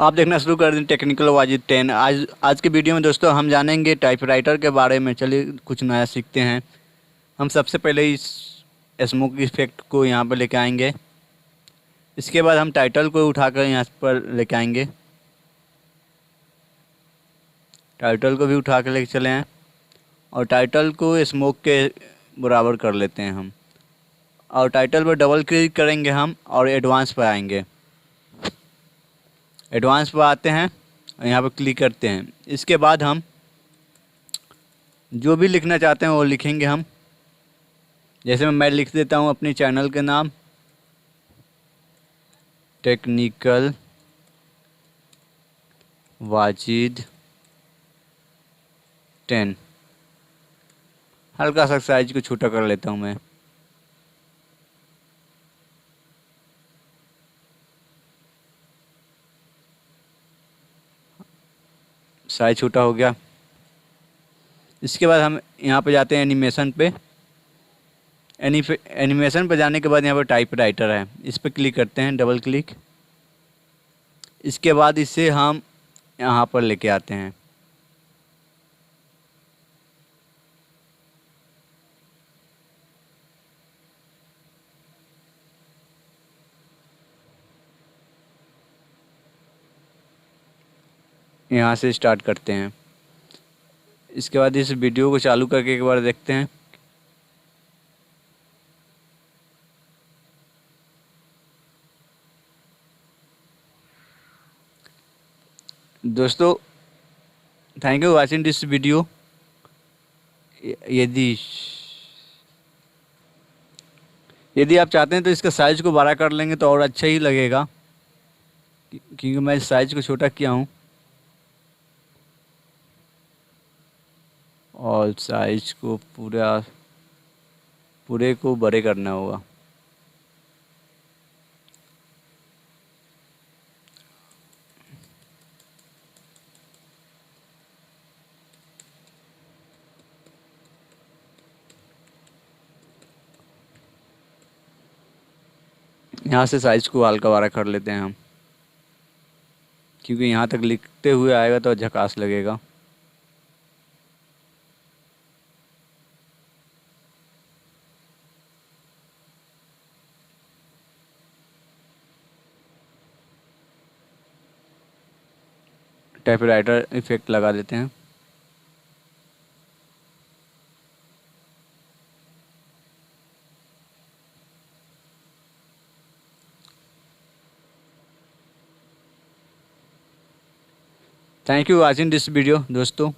आप देखना शुरू कर दें टेक्निकल वाजिद 10। आज के वीडियो में दोस्तों हम जानेंगे टाइपराइटर के बारे में। चलिए कुछ नया सीखते हैं। हम सबसे पहले इस स्मोक इफेक्ट को यहाँ पर लेके आएंगे। इसके बाद हम टाइटल को उठाकर यहाँ पर लेके आएंगे। टाइटल को भी उठा कर लेके चले हैं और टाइटल को स्मोक के बराबर कर लेते हैं हम। और टाइटल पर डबल क्लिक करेंगे हम और एडवांस पर आएंगे। एडवांस पर आते हैं और यहाँ पर क्लिक करते हैं। इसके बाद हम जो भी लिखना चाहते हैं वो लिखेंगे हम। जैसे मैं लिख देता हूँ अपनी चैनल के नाम, टेक्निकल वाजिद 10। हल्का सा साइज को छोटा कर लेता हूँ मैं। साइज छोटा हो गया। इसके बाद हम यहाँ पे जाते हैं एनिमेशन पे। एनिमेशन पे जाने के बाद यहाँ पर टाइपराइटर है, इस पर क्लिक करते हैं, डबल क्लिक। इसके बाद इसे हम यहाँ पर लेके आते हैं। यहाँ से स्टार्ट करते हैं। इसके बाद इस वीडियो को चालू करके एक बार देखते हैं। दोस्तों thank you watching this video. यदि यदि आप चाहते हैं तो इसका साइज़ को बड़ा कर लेंगे तो और अच्छा ही लगेगा, क्योंकि मैं साइज़ को छोटा किया हूँ। और साइज को पूरे को बड़े करना होगा। यहाँ से साइज को हल्का बड़ा कर लेते हैं हम, क्योंकि यहाँ तक लिखते हुए आएगा तो झकास लगेगा। टाइपराइटर इफेक्ट लगा देते हैं। Thank you watching this video दोस्तों।